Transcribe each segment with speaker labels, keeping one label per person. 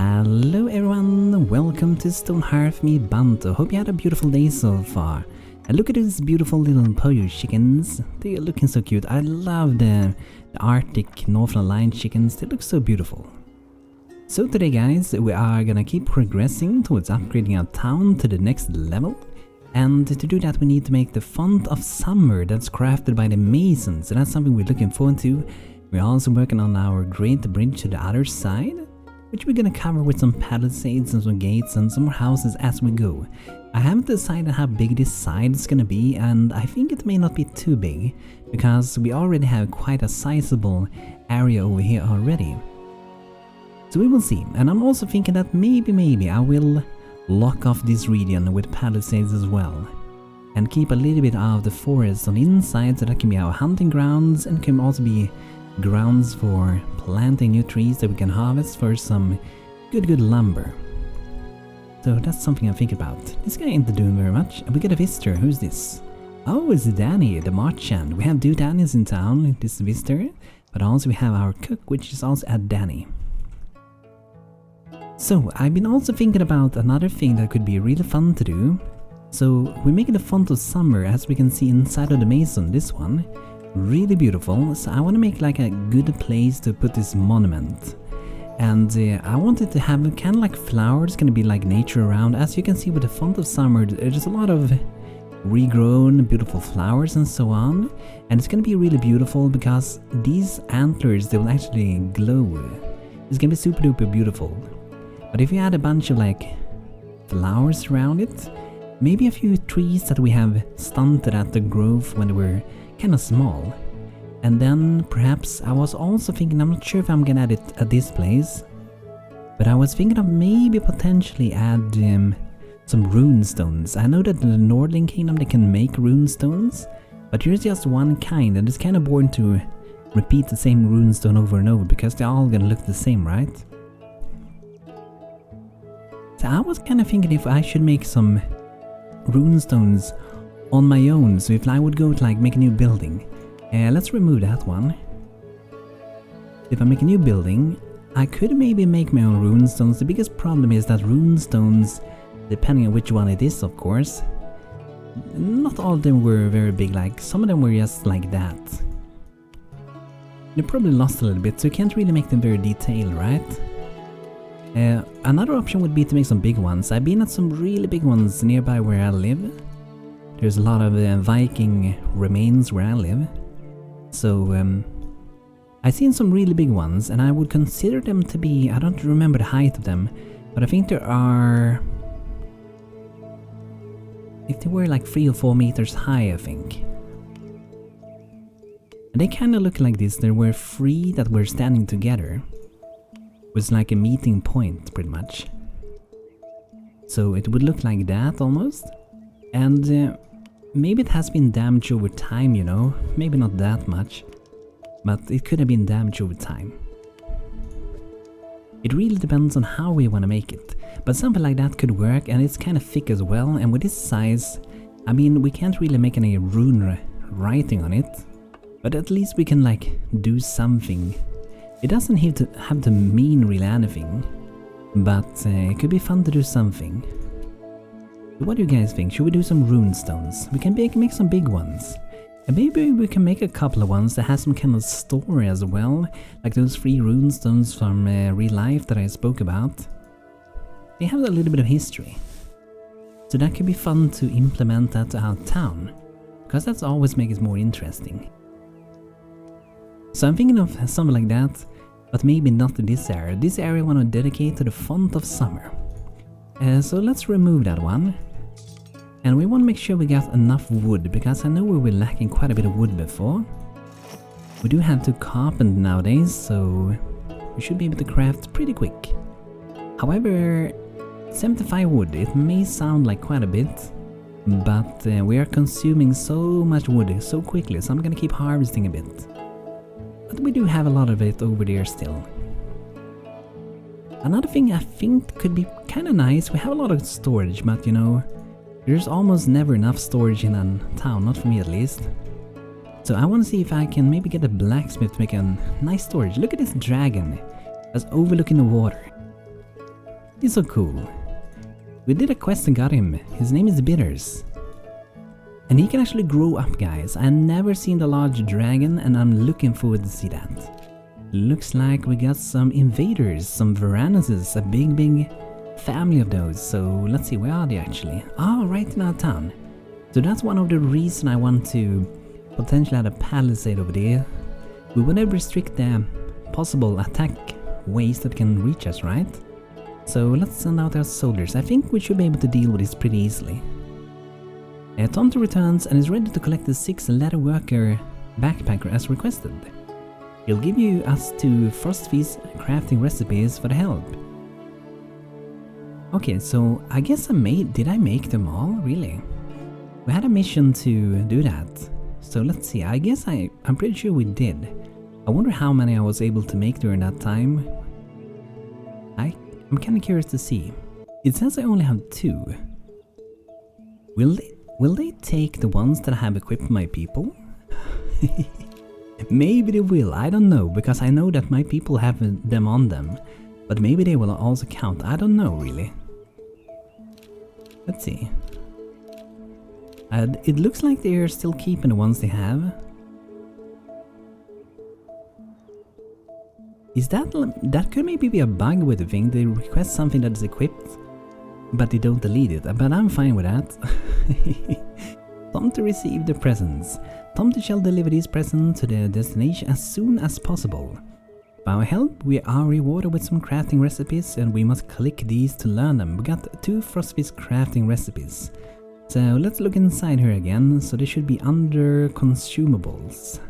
Speaker 1: Hello everyone, welcome to Stonehearth, me BANTO. Hope you had a beautiful day so far. And look at these beautiful little Poyo chickens. They are looking so cute. I love the Arctic Northern chickens. They look so beautiful. So today guys, we are gonna keep progressing towards upgrading our town to the next level. And to do that we need to make the font of summer that's crafted by the masons. So that's something we're looking forward to. We're also working on our great bridge to the other side, which we're gonna cover with some palisades and some gates and some more houses as we go. I haven't decided how big this side is gonna be, and I think it may not be too big, because we already have quite a sizable area over here already. So we will see, and I'm also thinking that maybe I will lock off this region with palisades as well, and keep a little bit of the forest on the inside, so that can be our hunting grounds and can also be grounds for planting new trees that we can harvest for some good lumber. So that's something I'm thinking about. This guy ain't doing very much. And we got a visitor. Who's this? Oh, it's Danny, the merchant. We have two Dannys in town, this visitor, but also we have our cook, which is also a Danny. So I've been also thinking about another thing that could be really fun to do. So we're making the font of summer, as we can see inside of the mason, this one. Really beautiful, so I want to make like a good place to put this monument. And I wanted to have kind of like flowers, gonna be like nature around. As you can see with the font of summer, there's a lot of regrown beautiful flowers and so on. And it's gonna be really beautiful because these antlers, they will actually glow. It's gonna be super duper beautiful. But if you add a bunch of like flowers around it, maybe a few trees that we have stunted at the growth when they were kind of small, and then perhaps I was also thinking, I'm not sure if I'm gonna add it at this place, but I was thinking of maybe potentially add some rune stones. I know that in the Nordling Kingdom they can make rune stones, but there's just one kind, and it's kind of boring to repeat the same rune stone over and over because they're all gonna look the same, right? So I was kind of thinking if I should make some rune stones on my own, so if I would go to like make a new building, let's remove that one. If I make a new building, I could maybe make my own rune stones. The biggest problem is that rune stones, depending on which one it is of course, not all of them were very big, like some of them were just like that. They probably lost a little bit, so you can't really make them very detailed, right? Another option would be to make some big ones. I've been at some really big ones nearby where I live. There's a lot of Viking remains where I live, so I've seen some really big ones, and I would consider them to be, I don't remember the height of them, but I think there are, if they were like 3 or 4 meters high, I think. And they kind of look like this. There were 3 that were standing together. It was like a meeting point, pretty much. So it would look like that almost, and maybe it has been damaged over time, you know, maybe not that much, but it could have been damaged over time. It really depends on how we want to make it, but something like that could work, and it's kind of thick as well, and with this size, I mean, we can't really make any rune writing on it, but at least we can like do something. It doesn't have to mean really anything, but it could be fun to do something. What do you guys think? Should we do some rune stones? We can make some big ones. And maybe we can make a couple of ones that has some kind of story as well. Like those 3 rune stones from real life that I spoke about. They have a little bit of history. So that could be fun to implement that to our town, because that's always makes it more interesting. So I'm thinking of something like that, but maybe not in this area. This area I want to dedicate to the font of summer. So let's remove that one. And we want to make sure we got enough wood, because I know we were lacking quite a bit of wood before. We do have to carpent nowadays, so we should be able to craft pretty quick. However, 75 wood, it may sound like quite a bit, but we are consuming so much wood so quickly, so I'm gonna keep harvesting a bit. But we do have a lot of it over there still. Another thing I think could be kind of nice, we have a lot of storage, but you know, there's almost never enough storage in a town, not for me at least. So I want to see if I can maybe get a blacksmith to make a nice storage. Look at this dragon that's overlooking the water. He's so cool. We did a quest and got him. His name is Bitters. And he can actually grow up, guys. I've never seen the large dragon and I'm looking forward to see that. Looks like we got some invaders, some Varanuses, a big family of those. So let's see, where are they actually? Oh, right in our town. So that's one of the reasons I want to potentially add a palisade over there. We want to restrict the possible attack ways that can reach us, right? So let's send out our soldiers. I think we should be able to deal with this pretty easily. Tomto returns and is ready to collect the 6 leatherworker backpacker as requested. He'll give you us 2 Frostfeast crafting recipes for the help. Okay, so I guess did I make them all? Really? We had a mission to do that. So let's see, I guess I'm pretty sure we did. I wonder how many I was able to make during that time. I'm kinda curious to see. It says I only have 2. Will they take the ones that I have equipped my people? Maybe they will, I don't know, because I know that my people have them on them. But maybe they will also count, I don't know really. Let's see. It looks like they're still keeping the ones they have. Is that could maybe be a bug with the thing, they request something that is equipped, but they don't delete it, but I'm fine with that. Tomto received the presents. Tomto shall deliver these presents to the destination as soon as possible. By our help, we are rewarded with some crafting recipes and we must click these to learn them. We got 2 Frostfeast crafting recipes. So let's look inside here again, so they should be under consumables.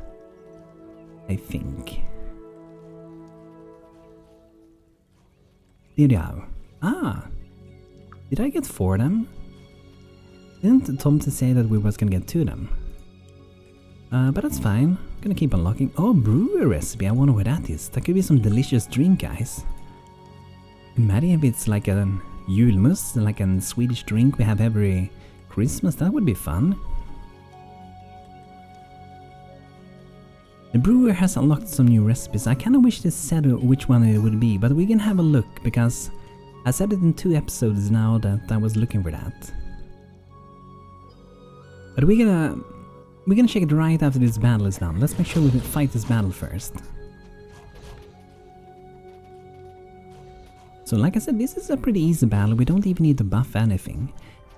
Speaker 1: I think. There they are. Ah! Did I get 4 of them? Didn't Tomto say that we was gonna get 2 of them? But that's fine. I'm gonna keep unlocking. Oh, brewer recipe. I wonder what that is. That could be some delicious drink, guys. Imagine if it's like a julmust, like a Swedish drink we have every Christmas. That would be fun. The brewer has unlocked some new recipes. I kinda wish they said which one it would be, but we can have a look because I said it in 2 episodes now that I was looking for that. But we're gonna check it right after this battle is done. Let's make sure we fight this battle first. So like I said, this is a pretty easy battle. We don't even need to buff anything.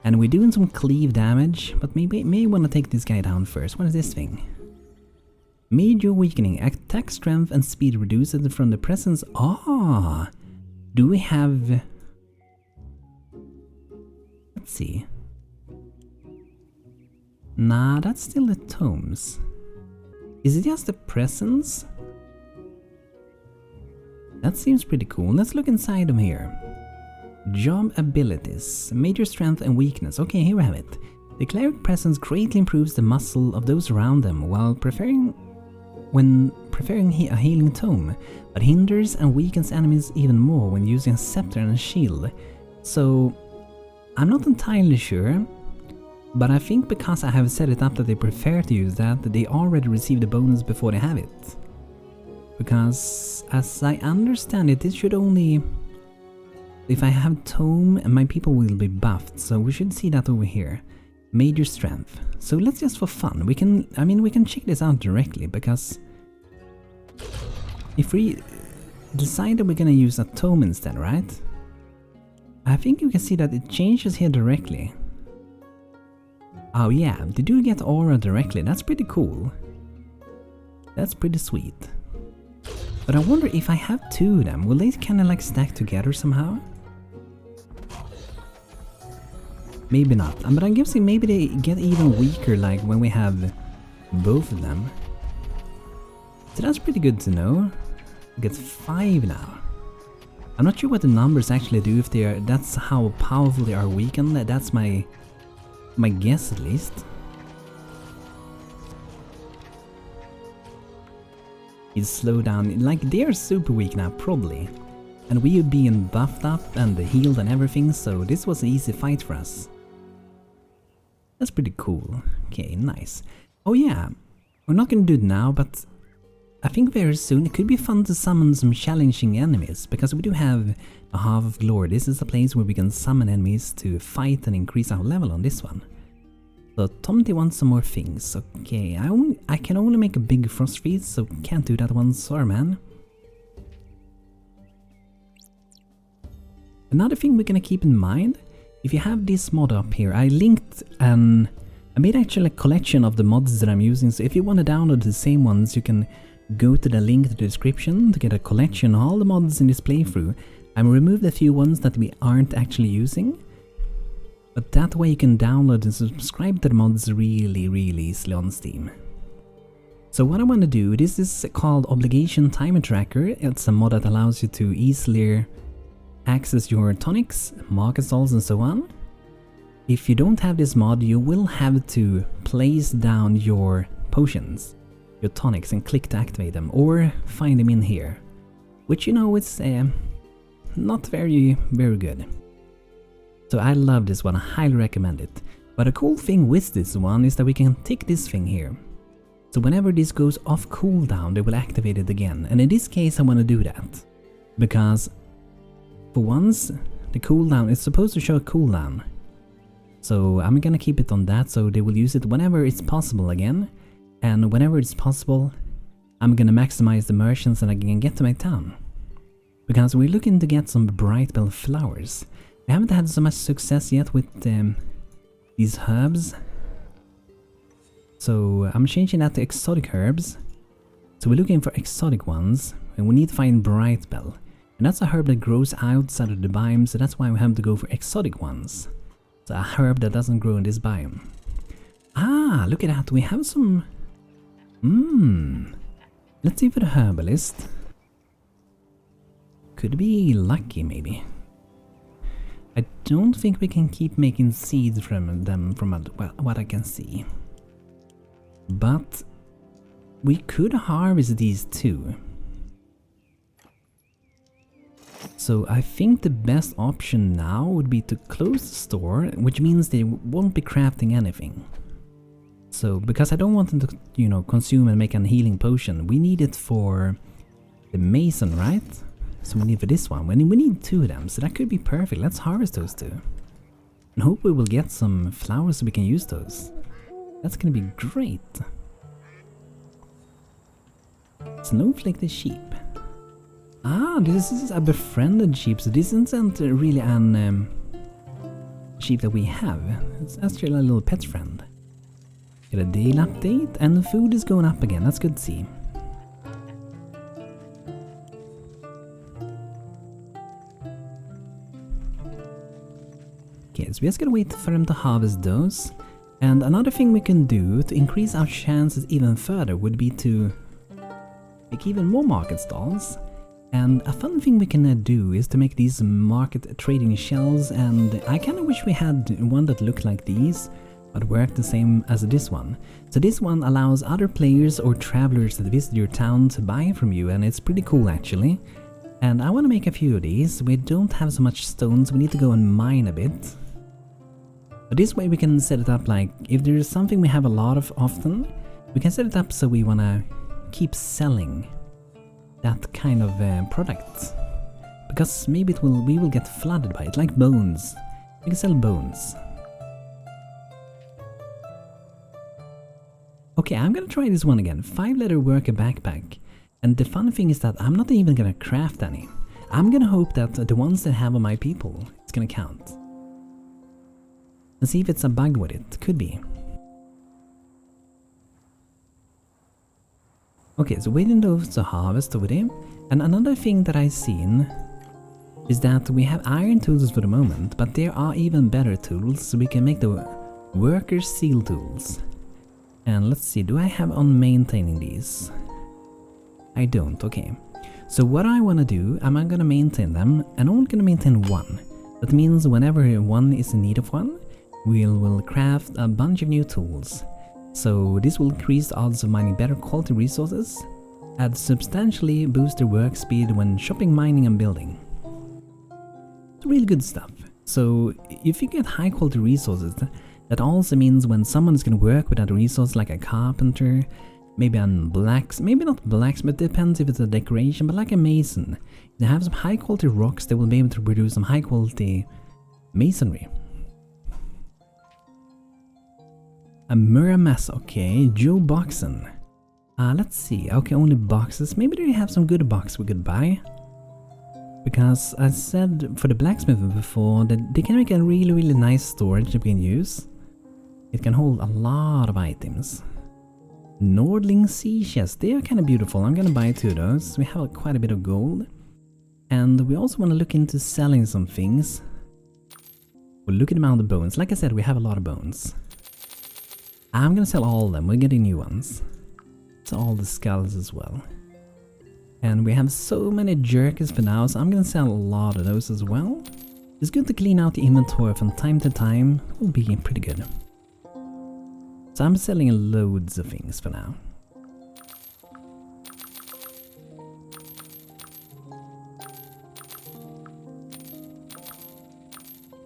Speaker 1: And we're doing some cleave damage, but may want to take this guy down first. What is this thing? Major weakening. Attack strength and speed reduced from the presence. Ah! Do we have... Let's see. Nah, that's still the tomes. Is it just the presence? That seems pretty cool. Let's look inside them here. Job abilities. Major strength and weakness. Okay, here we have it. The cleric presence greatly improves the muscle of those around them while preferring a healing tome, but hinders and weakens enemies even more when using a scepter and a shield. So, I'm not entirely sure, but I think because I have set it up that they prefer to use that, they already receive the bonus before they have it. Because, as I understand it, this should only... If I have tome, my people will be buffed, so we should see that over here. Major strength. So let's just for fun, we can check this out directly, because if we decide that we're gonna use a tome instead, right? I think you can see that it changes here directly. Oh yeah, they do get aura directly, that's pretty cool. That's pretty sweet. But I wonder if I have 2 of them, will they kinda like stack together somehow? Maybe not, but I'm guessing maybe they get even weaker like when we have both of them. So that's pretty good to know. We get 5 now. I'm not sure what the numbers actually do, if they are, that's how powerful they are weakened. That's my guess at least. He's slowed down, like they are super weak now probably. And we are being buffed up and healed and everything, so this was an easy fight for us. That's pretty cool. Okay, nice. Oh yeah, we're not gonna do it now, but I think very soon it could be fun to summon some challenging enemies, because we do have a Half of Glory. This is a place where we can summon enemies to fight and increase our level on this one. So Tomty wants some more things. Okay, I can only make a big frost freeze, so can't do that one, sorry man. Another thing we're gonna keep in mind, if you have this mod up here, I linked I made actually a collection of the mods that I'm using, so if you want to download the same ones, you can go to the link in the description to get a collection of all the mods in this playthrough. I removed a few ones that we aren't actually using, but that way you can download and subscribe to the mods really easily on Steam. So what I want to do, this is called Obligation Timer Tracker. It's a mod that allows you to easily access your tonics, market stalls and so on. If you don't have this mod, you will have to place down your potions, your tonics, and click to activate them, or find them in here. Which, you know, it's not very good. So I love this one, I highly recommend it. But a cool thing with this one is that we can tick this thing here. So whenever this goes off cooldown, they will activate it again. And in this case I want to do that, because for once the cooldown is supposed to show a cooldown. So I'm gonna keep it on that, so they will use it whenever it's possible again. And whenever it's possible, I'm gonna maximize the merchants and I can get to my town. Because we're looking to get some bright bell flowers. We haven't had so much success yet with these herbs. So I'm changing that to exotic herbs. So we're looking for exotic ones, and we need to find bright bell. And that's a herb that grows outside of the biome, so that's why we have to go for exotic ones. It's a herb that doesn't grow in this biome. Ah, look at that, we have some... Let's see for the herbalist. Could be lucky, maybe. I don't think we can keep making seeds from them from what I can see. But we could harvest these too. So I think the best option now would be to close the store, which means they won't be crafting anything. So, because I don't want them to, you know, consume and make a healing potion, we need it for the mason, right? So we need for this one, we need 2 of them, so that could be perfect. Let's harvest those 2. And hope we will get some flowers so we can use those. That's gonna be great. Snowflake the sheep. Ah, this is a befriended sheep, so this isn't really an sheep that we have. It's actually a little pet friend. Get a daily update, and the food is going up again, that's good to see. Okay, so we just gotta wait for them to harvest those. And another thing we can do to increase our chances even further would be to make even more market stalls. And a fun thing we can do is to make these market trading shells, and I kinda wish we had one that looked like these, but worked the same as this one. So this one allows other players or travelers that visit your town to buy from you, and it's pretty cool actually. And I wanna make a few of these. We don't have so much stones, we need to go and mine a bit. But this way we can set it up like, if there is something we have a lot of often, we can set it up so we wanna keep selling that kind of product, because maybe we will get flooded by it, like bones. We can sell bones. Okay, I'm gonna try this one again. 5-letter worker backpack. And the fun thing is that I'm not even gonna craft any. I'm gonna hope that the ones that have on my people, it's gonna count. And see if it's a bug with it. Could be. Okay, so waiting those to harvest over there. And another thing that I've seen is that we have iron tools for the moment, but there are even better tools, so we can make the worker seal tools. And let's see, do I have on maintaining these? I don't, okay. So what I want to do, I'm gonna maintain them, and I'm only gonna maintain one. That means whenever one is in need of one, we'll craft a bunch of new tools. So this will increase the odds of mining better quality resources, and substantially boost their work speed when shopping, mining and building. It's really good stuff. So if you get high quality resources, that also means when someone is going to work with that resource, like a carpenter, Maybe on blacks, maybe not blacks, but it depends if it's a decoration, but like a mason. They have some high quality rocks, they will be able to produce some high quality masonry. A Muramasa, okay, Joe Boxen. Let's see, okay, only boxes. Maybe they have some good box we could buy. Because I said for the blacksmith before that they can make a really nice storage that we can use. It can hold a lot of items. Nordling sea chests, they are kind of beautiful. I'm gonna buy 2 of those. We have quite a bit of gold. And we also want to look into selling some things. We'll look at the amount of bones. Like I said, we have a lot of bones. I'm gonna sell all of them, we're getting new ones. So all the skulls as well. And we have so many jerkers for now, so I'm gonna sell a lot of those as well. It's good to clean out the inventory from time to time, it will be pretty good. So I'm selling loads of things for now.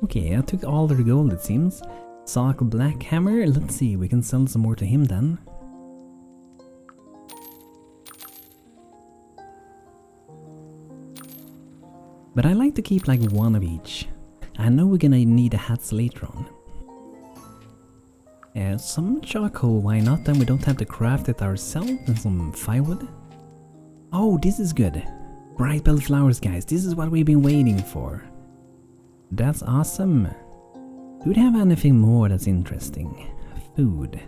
Speaker 1: Okay, I took all their gold it seems. Sock Black Hammer, let's see, we can sell some more to him then. But I like to keep like 1 of each. I know we're gonna need the hats later on. Some charcoal, why not? Then we don't have to craft it ourselves, and some firewood. Oh, this is good. Bright bell flowers, guys, this is what we've been waiting for. That's awesome. Do we have anything more that's interesting? Food.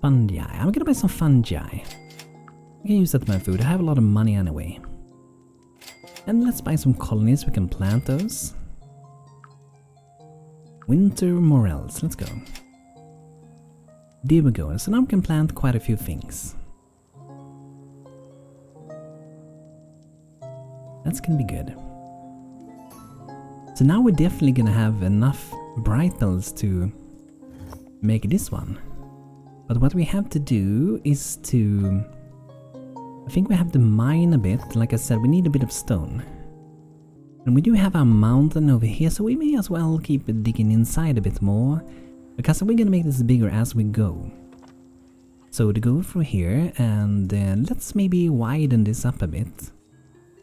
Speaker 1: Fungi. I'm gonna buy some fungi. I can use that for my food. I have a lot of money anyway. And let's buy some colonies. We can plant those. Winter morels. Let's go. There we go. So now we can plant quite a few things. That's gonna be good. So now we're definitely gonna have enough bright bells to make this one. But what we have to do is to... I think we have to mine a bit. Like I said, we need a bit of stone. And we do have a mountain over here, so we may as well keep digging inside a bit more. Because we're gonna make this bigger as we go. So to go through here, and let's maybe widen this up a bit.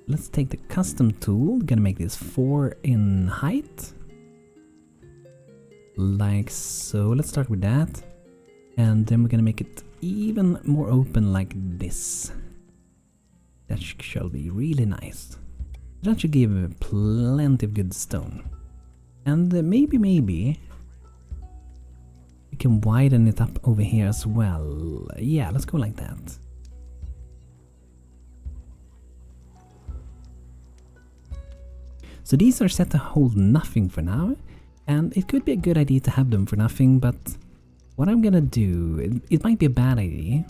Speaker 1: Let's take the custom tool, gonna make this 4 in height. Like so, let's start with that. And then we're gonna make it even more open like this. That shall be really nice. That should give plenty of good stone. And maybe we can widen it up over here as well. Yeah, let's go like that. So these are set to hold nothing for now, and it could be a good idea to have them for nothing, but what I'm gonna do, it might be a bad idea,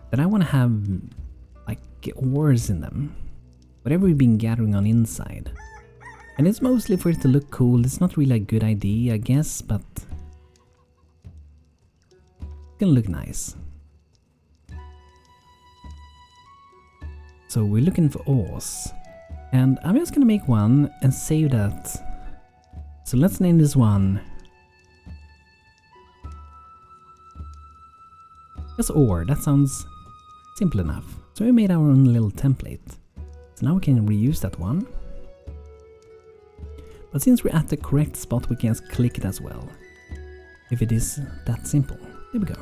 Speaker 1: but I want to have like ores in them, whatever we've been gathering on inside. And it's mostly for it to look cool. It's not really a good idea, I guess, but it's gonna look nice. So we're looking for ores. And I'm just gonna make one and save that. So let's name this one just ore. That sounds simple enough. So we made our own little template. So now we can reuse that one. But since we're at the correct spot, we can just click it as well. If it is that simple. There we go.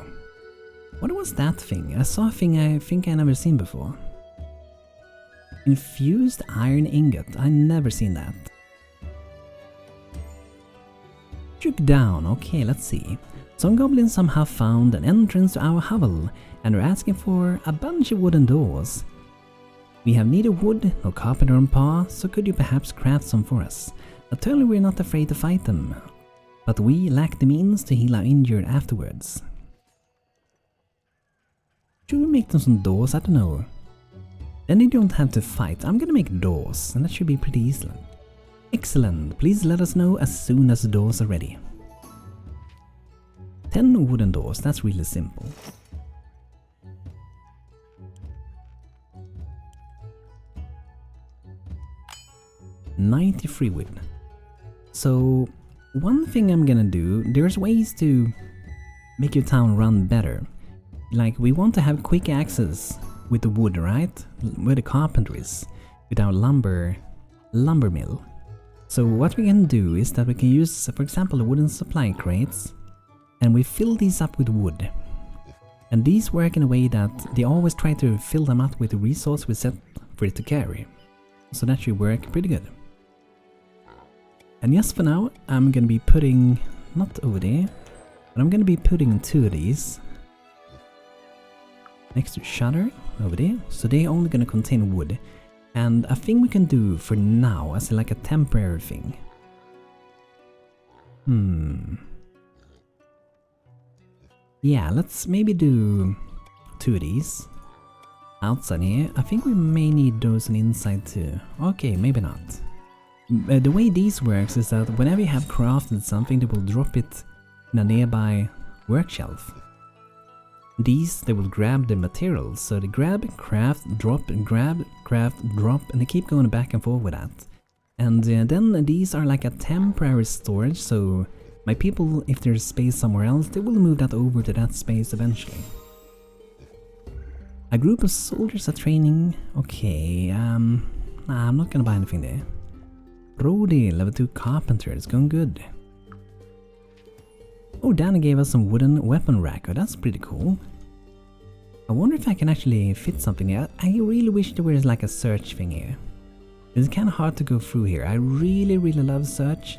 Speaker 1: What was that thing? I saw a thing I think I never seen before. Infused iron ingot. I never seen that. Struck down. Okay, let's see. Some goblins somehow found an entrance to our hovel and are asking for a bunch of wooden doors. We have neither wood nor carpenter on par, so could you perhaps craft some for us? Naturally, we're not afraid to fight them, but we lack the means to heal our injured afterwards. Should we make them some doors? I don't know. Then you don't have to fight. I'm gonna make doors, and that should be pretty easy. Excellent. Please let us know as soon as the doors are ready. 10 wooden doors. That's really simple. $93 wood. So one thing I'm gonna do, there's ways to make your town run better. like we want to have quick access with the wood, right? Where the carpenter is, with our lumber mill. So what we can do is that we can use, for example, the wooden supply crates, and we fill these up with wood. And these work in a way that they always try to fill them up with the resource we set for it to carry. So that should work pretty good. And yes, for now, I'm gonna be putting, not over there, but I'm gonna be putting 2 of these next to shutter over there. So they're only gonna contain wood. And a thing we can do for now as like a temporary thing. Yeah, let's maybe do 2 of these outside here. I think we may need those on the inside too. Okay, maybe not. The way these works is that whenever you have crafted something, they will drop it in a nearby work shelf. These, they will grab the materials, so they grab, craft, drop, and grab, craft, drop, and they keep going back and forth with that. And then these are like a temporary storage, so my people, if there's space somewhere else, they will move that over to that space eventually. A group of soldiers are training. Okay, nah, I'm not gonna buy anything there. Brody, level 2 carpenter, it's going good. Oh, Danny gave us some wooden weapon rack. Oh, that's pretty cool. I wonder if I can actually fit something here. I really wish there was like a search thing here. It's kind of hard to go through here. I really love search.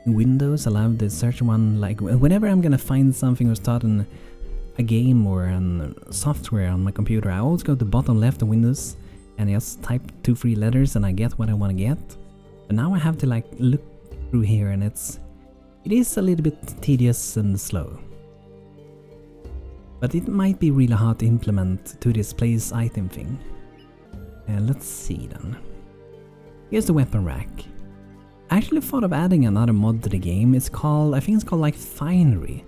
Speaker 1: In Windows, I love the search one. Like whenever I'm gonna find something or start a game or software on my computer, I always go to the bottom left of Windows and I just type 2-3 letters and I get what I want to get. But now I have to like look through here and it is a little bit tedious and slow. But it might be really hard to implement to this place item thing. Let's see then. Here's the weapon rack. I actually thought of adding another mod to the game. It's called, I think it's called like Finery.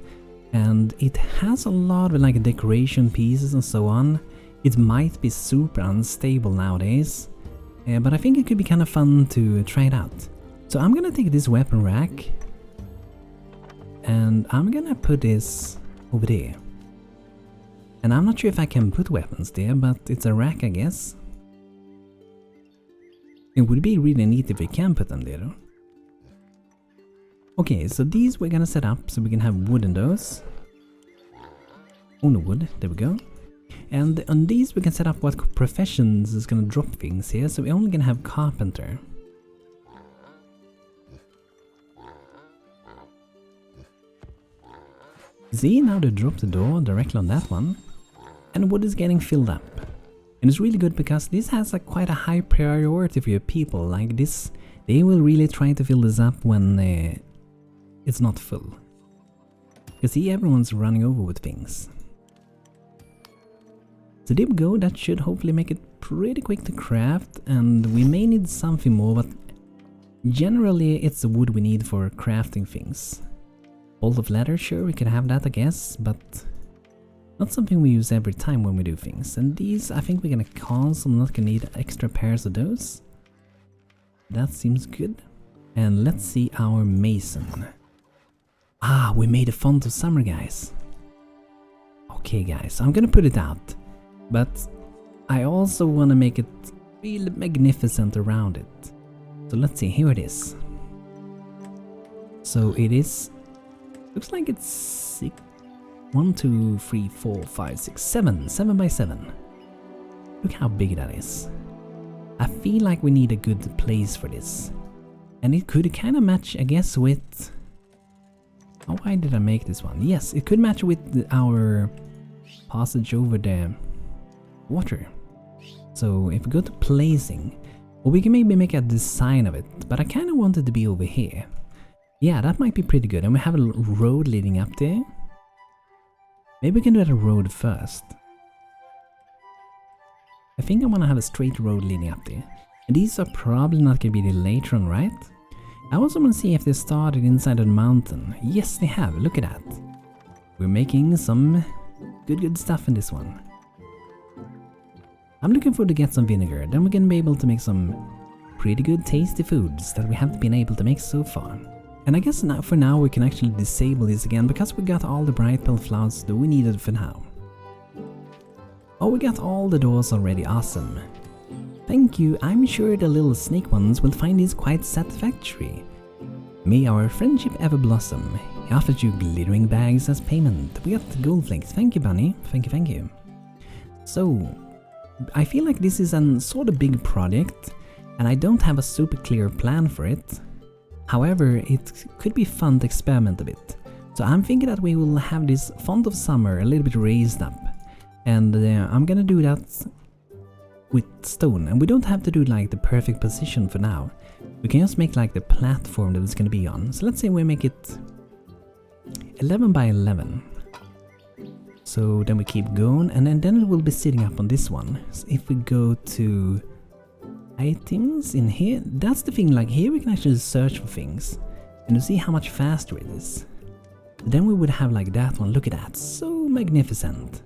Speaker 1: And it has a lot of like decoration pieces and so on. It might be super unstable nowadays. But I think it could be kind of fun to try it out. So I'm gonna take this weapon rack and I'm gonna put this over there. And I'm not sure if I can put weapons there, but it's a rack, I guess. It would be really neat if we can put them there though. Okay, so these we're gonna set up so we can have wood in those. Oh no, wood, there we go. And on these we can set up what professions is gonna drop things here, so we're only gonna have carpenter. See, now they drop the door directly on that one. And wood is getting filled up. And it's really good because this has quite a high priority for your people. Like this, they will really try to fill this up when it's not full. You see, everyone's running over with things. So there we go, that should hopefully make it pretty quick to craft, and we may need something more, but generally it's the wood we need for crafting things. Bolt of leather, sure, we could have that I guess, but not something we use every time when we do things. And these, I think we're gonna cancel, I'm not gonna need extra pairs of those. That seems good. And let's see our mason. Ah, we made a font of summer, guys. Okay guys, I'm gonna put it out. But I also want to make it really magnificent around it. So let's see, here it is. So it is, looks like it's 1, 2, 3, 4, 5, 6, 7 by 7. Look how big that is. I feel like we need a good place for this. And it could kind of match, I guess, with... Oh, why did I make this one? Yes, it could match with our passage over the water. So if we go to placing, or we can maybe make a design of it, but I kind of want it to be over here. Yeah, that might be pretty good. And we have a road leading up there. Maybe we can do that road first. I think I want to have a straight road leading up there. And these are probably not going to be there later on, right? I also want to see if they started inside of the mountain. Yes, they have. Look at that. We're making some good stuff in this one. I'm looking forward to get some vinegar. Then we're going to be able to make some pretty good tasty foods that we haven't been able to make so far. And I guess now, for now we can actually disable this again because we got all the bright pearl flowers that we needed for now. Oh, we got all the doors already, awesome. Thank you, I'm sure the little snake ones will find this quite satisfactory. May our friendship ever blossom. He offers you glittering bags as payment. We got gold flakes. Thank you, Bunny. Thank you, thank you. So, I feel like this is a sort of big project, and I don't have a super clear plan for it. However, it could be fun to experiment a bit. So I'm thinking that we will have this font of summer a little bit raised up. And I'm gonna do that with stone. And we don't have to do like the perfect position for now. We can just make like the platform that it's gonna be on. So let's say we make it 11 by 11. So then we keep going, and then it will be sitting up on this one. So if we go to items in here, that's the thing, like here we can actually search for things. And you see how much faster it is. Then we would have like that one, look at that, so magnificent.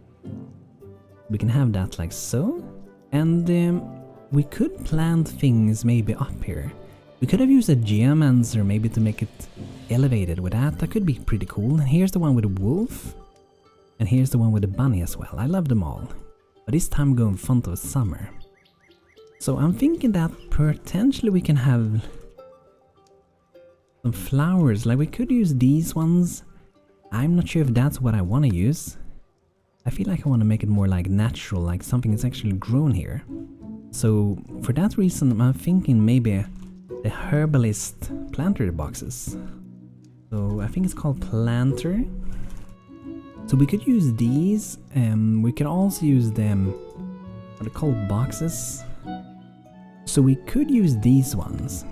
Speaker 1: We can have that like so. And we could plant things maybe up here. We could have used a geomancer maybe to make it elevated with that. That could be pretty cool. And here's the one with the wolf. And here's the one with the bunny as well. I love them all. But this time going font of summer. So I'm thinking that potentially we can have some flowers. Like we could use these ones. I'm not sure if that's what I want to use. I feel like I want to make it more like natural, like something that's actually grown here. So for that reason I'm thinking maybe the herbalist planter boxes. So I think it's called planter. So we could use these, we could also use them, what are called boxes. So we could use these ones.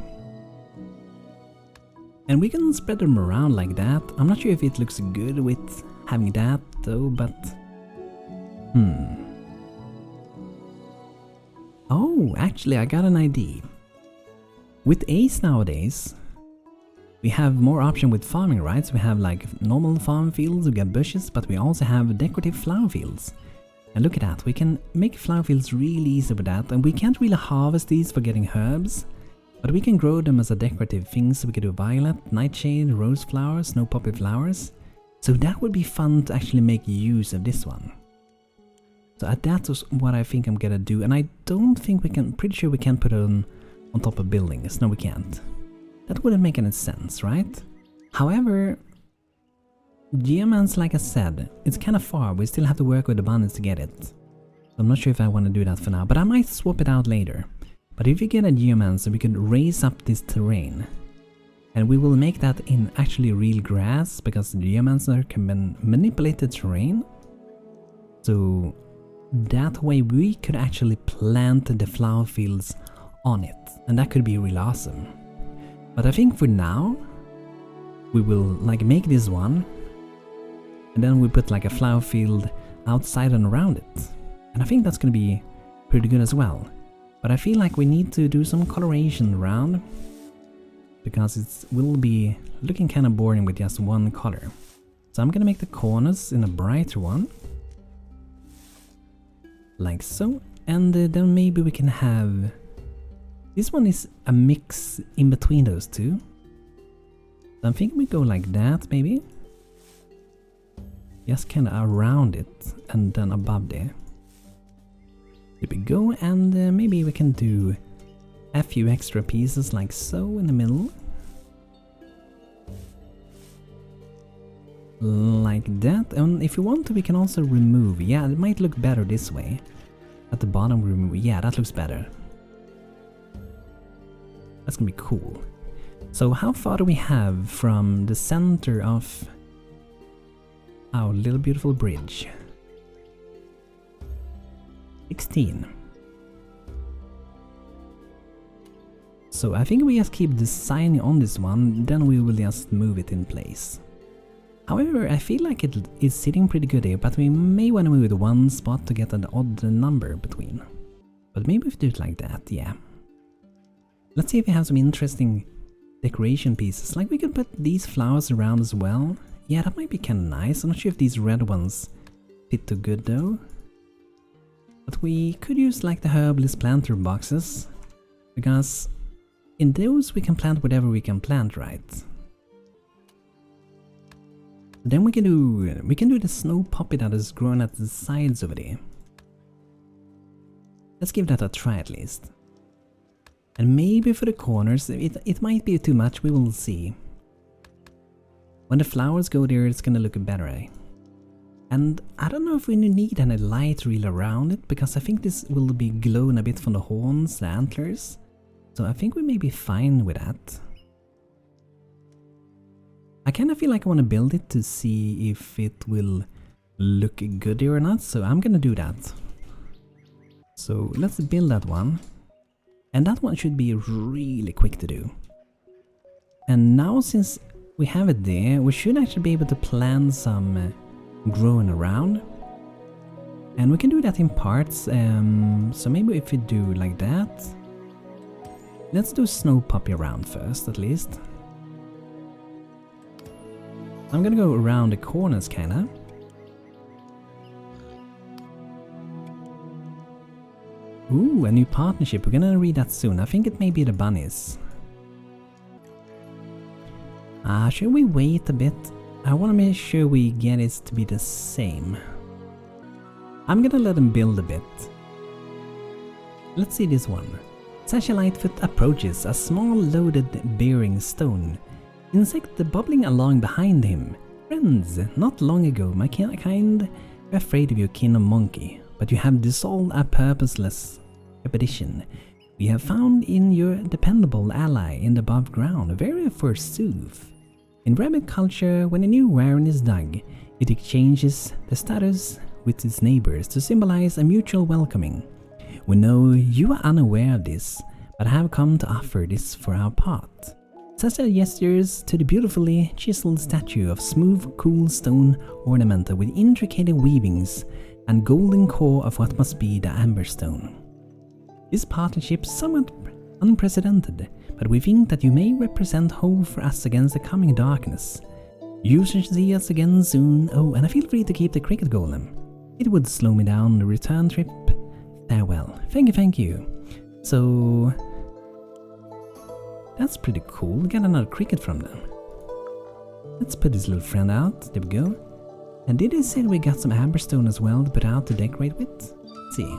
Speaker 1: And we can spread them around like that. I'm not sure if it looks good with having that though, but... Oh, actually I got an idea. With Ace nowadays, we have more option with farming, right? So we have like normal farm fields, we got bushes, but we also have decorative flower fields. And look at that, we can make flower fields really easy with that, and we can't really harvest these for getting herbs, but we can grow them as a decorative thing. So we could do violet, nightshade, rose flowers, snow poppy flowers. So that would be fun to actually make use of this one. So that's what I think I'm gonna do, and I don't think we can, pretty sure we can't put it on top of buildings. No, we can't. That wouldn't make any sense, right? However, geomans, like I said, it's kind of far. We still have to work with the bandits to get it. So I'm not sure if I want to do that for now, but I might swap it out later. But if we get a geomancer, we could raise up this terrain. And we will make that in actually real grass, because the geomancer can manipulate the terrain. So that way we could actually plant the flower fields on it. And that could be real awesome. But I think for now, we will like make this one. And then we put like a flower field outside and around it. And I think that's gonna be pretty good as well. But I feel like we need to do some coloration around, because it will be looking kind of boring with just one color. So I'm gonna make the corners in a brighter one. Like so. And then maybe we can have... This one is a mix in between those two. So I'm thinking we go like that maybe. Just kind of around it and then above there. There we go, and maybe we can do a few extra pieces like so in the middle. Like that, and if you want to we can also remove, yeah, it might look better this way. At the bottom we remove, yeah, that looks better. That's gonna be cool. So how far do we have from the center of our little beautiful bridge? 16. So I think we just keep designing on this one, then we will just move it in place. However, I feel like it is sitting pretty good here, but we may want to move it one spot to get an odd number between. But maybe we do it like that, yeah. Let's see if we have some interesting decoration pieces. Like we could put these flowers around as well. Yeah, that might be kind of nice. I'm not sure if these red ones fit too good though. But we could use like the herbalist planter boxes, because in those we can plant whatever we can plant, right? Then we can do the snow poppy that is growing at the sides over there. Let's give that a try at least. And maybe for the corners, it might be too much, we will see. When the flowers go there, it's gonna look better, eh? And I don't know if we need any light really around it, because I think this will be glowing a bit from the horns, the antlers. So I think we may be fine with that. I kind of feel like I want to build it to see if it will look good or not, so I'm gonna do that. So let's build that one. And that one should be really quick to do. And now since we have it there, we should actually be able to plant some growing around. And we can do that in parts, so maybe if we do like that. Let's do snow poppy around first, at least. I'm gonna go around the corners, kinda. Ooh, a new partnership. We're gonna read that soon. I think it may be the bunnies. Should we wait a bit? I wanna make sure we get it to be the same. I'm gonna let them build a bit. Let's see this one. Sasha Lightfoot approaches a small loaded bearing stone. Insect bubbling along behind him. Friends, not long ago my kind were afraid of your kin of monkey, but you have dissolved a purposeless repetition. We have found in your dependable ally in the above ground, very forsooth. In rabbit culture, when a new warren is dug, it exchanges the status with its neighbors to symbolize a mutual welcoming. We know you are unaware of this, but have come to offer this for our part. Sasha gestures to the beautifully chiseled statue of smooth, cool stone ornamented with intricate weavings and golden core of what must be the amberstone. This partnership is somewhat unprecedented, but we think that you may represent hope for us against the coming darkness. You shall see us again soon. Oh, and feel free to keep the cricket golem. It would slow me down on the return trip. Farewell. Thank you. So that's pretty cool. Got another cricket from them. Let's put this little friend out. There we go. And did they say we got some amberstone as well to put out to decorate with? Let's see.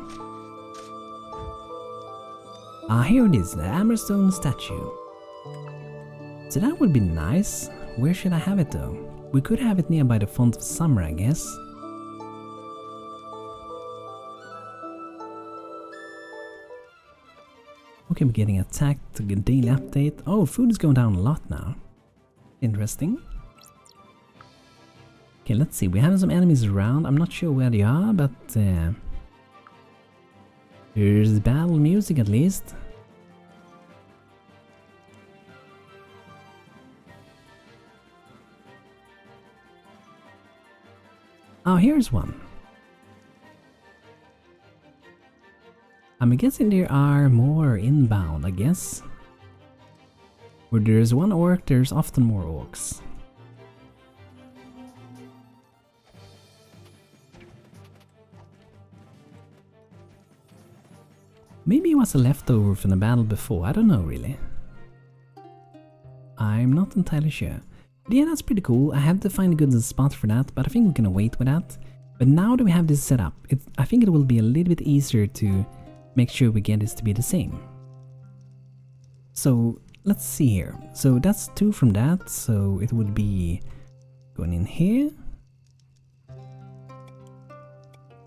Speaker 1: Here it is, the amberstone statue. So that would be nice. Where should I have it though? We could have it nearby the font of summer, I guess. Okay, we're getting attacked to get daily update. Oh, food is going down a lot now. Interesting. Okay, let's see. We have some enemies around. I'm not sure where they are, but there's battle music at least. Oh, here's one. I'm guessing there are more inbound, I guess. Where there's one orc, there's often more orcs. Maybe it was a leftover from the battle before, I don't know really. I'm not entirely sure. But yeah, that's pretty cool. I have to find a good spot for that, but I think we're gonna wait with that. But now that we have this set up, I think it will be a little bit easier to make sure we get this to be the same. So let's see here. So that's 2 from that, so it would be going in here.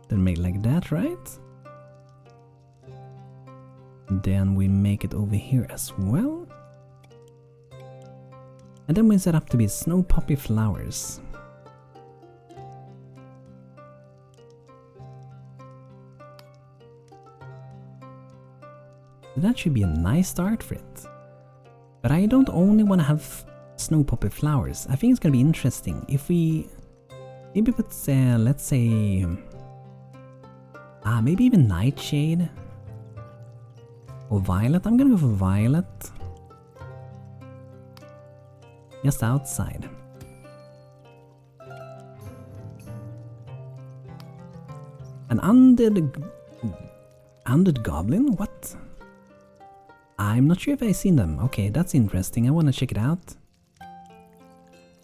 Speaker 1: Then make like that, right? Then we make it over here as well. And then we set up to be snow poppy flowers. So that should be a nice start for it. But I don't only want to have snow poppy flowers. I think it's gonna be interesting if we maybe put let's say maybe even nightshade or violet. I'm gonna go for violet. Just outside. An undead goblin? What? I'm not sure if I've seen them. Okay, that's interesting. I want to check it out.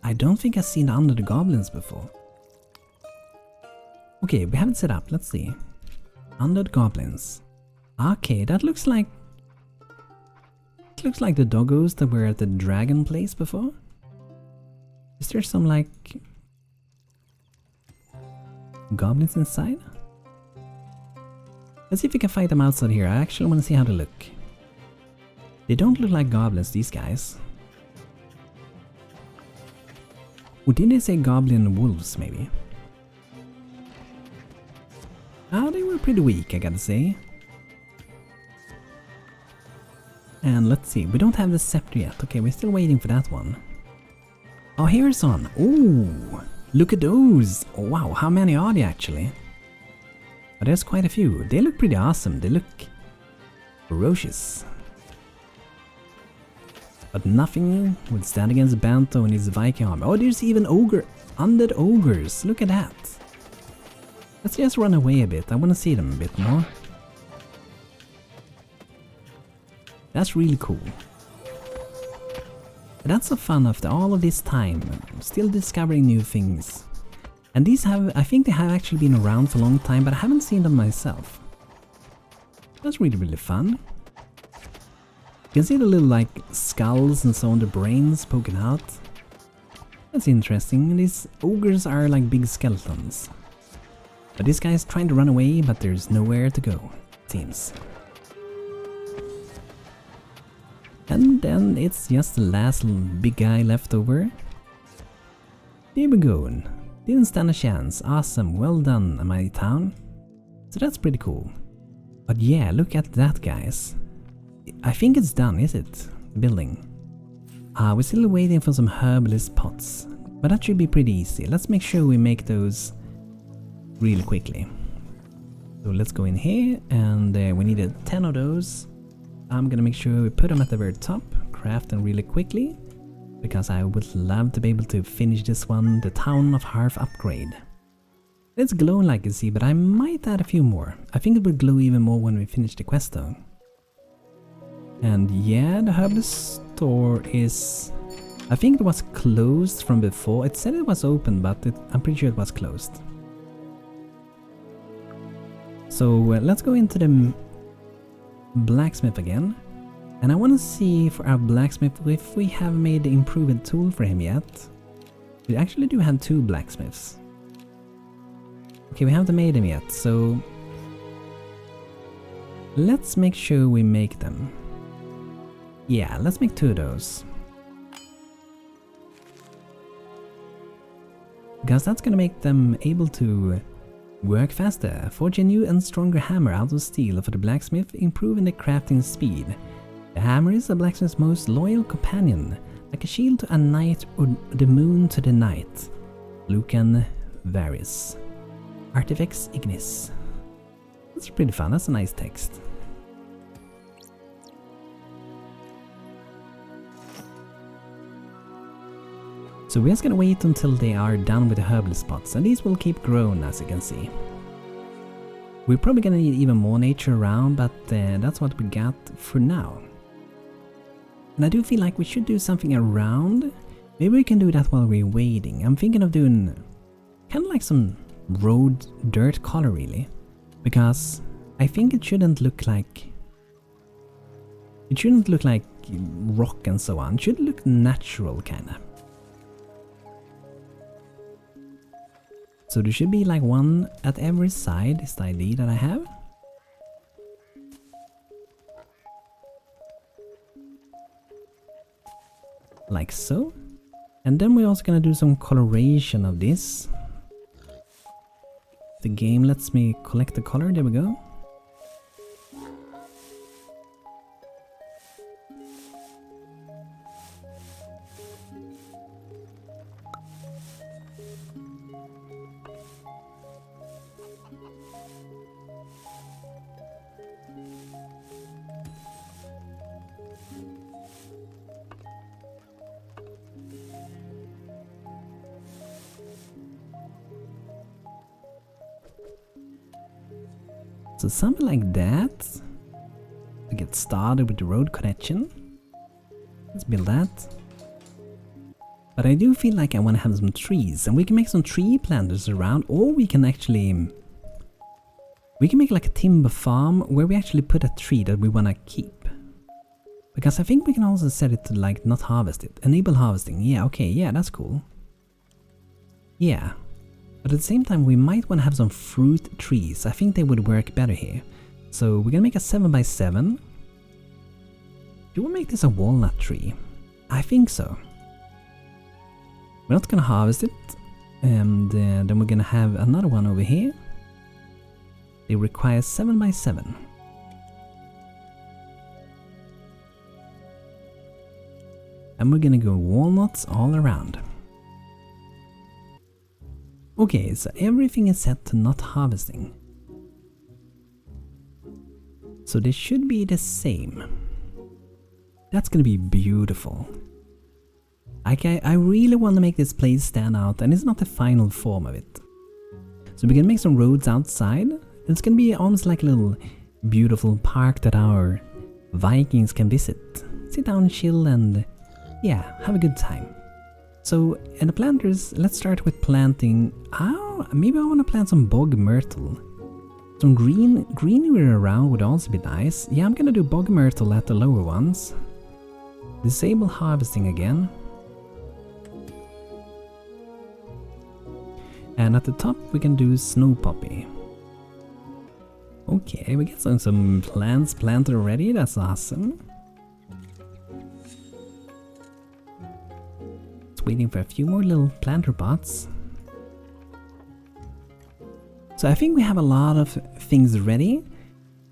Speaker 1: I don't think I've seen undead goblins before. Okay, we have it set up. Let's see. Undead goblins. Okay, that looks like... It looks like the doggos that were at the dragon place before. Is there some like... goblins inside? Let's see if we can fight them outside here. I actually want to see how they look. They don't look like goblins, these guys. Or did they say goblin wolves, maybe? Ah, they were pretty weak, I gotta say. And let's see, we don't have the scepter yet. Okay, we're still waiting for that one. Oh, here's one. Oh, look at those. Oh, wow, how many are they actually? Oh, there's quite a few. They look pretty awesome. They look ferocious. But nothing would stand against BANTO and his Viking army. Oh, there's even Undead Ogres. Look at that. Let's just run away a bit. I want to see them a bit more. That's really cool. That's so fun after all of this time. Still discovering new things. And these have, I think they have actually been around for a long time, but I haven't seen them myself. That's really, really fun. You can see the little like skulls and so on, the brains poking out. That's interesting. These ogres are like big skeletons. But this guy is trying to run away, but there's nowhere to go, it seems. And then it's just the last little big guy left over. There we go. Didn't stand a chance. Awesome, well done, my town. So that's pretty cool. But yeah, look at that, guys. I think it's done, is it? Building. We're still waiting for some herbalist pots. But that should be pretty easy. Let's make sure we make those really quickly. So let's go in here, and we needed 10 of those. I'm gonna make sure we put them at the very top, craft them really quickly, because I would love to be able to finish this one, the Town of Hearth upgrade. It's glowing like you see, but I might add a few more. I think it will glow even more when we finish the quest though. And yeah, the herbalist store is... I think it was closed from before. It said it was open, but I'm pretty sure it was closed. So let's go into the blacksmith again. And I want to see for our blacksmith if we have made the improved tool for him yet. We actually do have 2 blacksmiths. Okay, we haven't made them yet, so let's make sure we make them. Yeah, let's make 2 of those. Because that's gonna make them able to work faster. Forge a new and stronger hammer out of steel for the blacksmith, improving the crafting speed. The hammer is the blacksmith's most loyal companion, like a shield to a night or the moon to the night. Lucan Varys. Artifex Ignis. That's pretty fun, that's a nice text. So we're just gonna wait until they are done with the herbalist pots, and these will keep growing as you can see. We're probably gonna need even more nature around, but that's what we got for now. And I do feel like we should do something around. Maybe we can do that while we're waiting. I'm thinking of doing kind of like some road dirt color really. Because I think it shouldn't look like... It shouldn't look like rock and so on. It should look natural kinda. So there should be like one at every side, is the idea that I have. Like so. And then we're also gonna do some coloration of this. The game lets me collect the color, there we go. So something like that to get started with the road connection. Let's build that. But I do feel like I want to have some trees, and we can make some tree planters around, or we can actually We can make like a timber farm where we actually put a tree that we want to keep. Because I think we can also set it to like not harvest it. Enable harvesting. Yeah, okay, yeah, that's cool. Yeah. But at the same time we might want to have some fruit trees. I think they would work better here. So we're gonna make a 7x7. Do we make this a walnut tree? I think so. We're not gonna harvest it. And then we're gonna have another one over here. They require 7x7. And we're gonna go walnuts all around. Okay, so everything is set to not harvesting. So they should be the same. That's gonna be beautiful. I really want to make this place stand out, and it's not the final form of it. So we can make some roads outside. It's gonna be almost like a little beautiful park that our Vikings can visit. Sit down, chill, and yeah, have a good time. So, and the planters, let's start with planting. Maybe I want to plant some bog myrtle. Some greenery around would also be nice. Yeah, I'm gonna do bog myrtle at the lower ones. Disable harvesting again. And at the top we can do snow poppy. Okay, we get some plants planted already, that's awesome. Just waiting for a few more little planter pots. So I think we have a lot of things ready,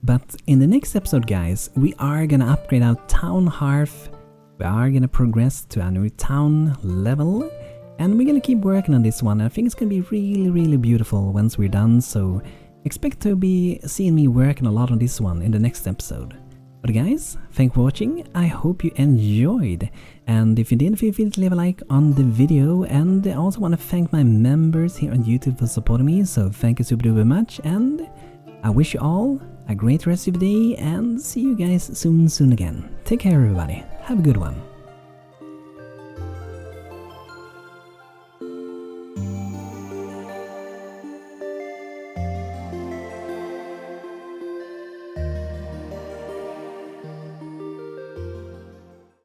Speaker 1: but in the next episode, guys, we are gonna upgrade our Stonehearth. We are gonna progress to a new town level, and we're gonna keep working on this one. I think it's gonna be really, really beautiful once we're done, so expect to be seeing me working a lot on this one in the next episode. But guys, thanks for watching, I hope you enjoyed, and if you did, feel free to leave a like on the video, and I also want to thank my members here on YouTube for supporting me, so thank you super duper much, and I wish you all a great rest of the day, and see you guys soon again. Take care everybody, have a good one.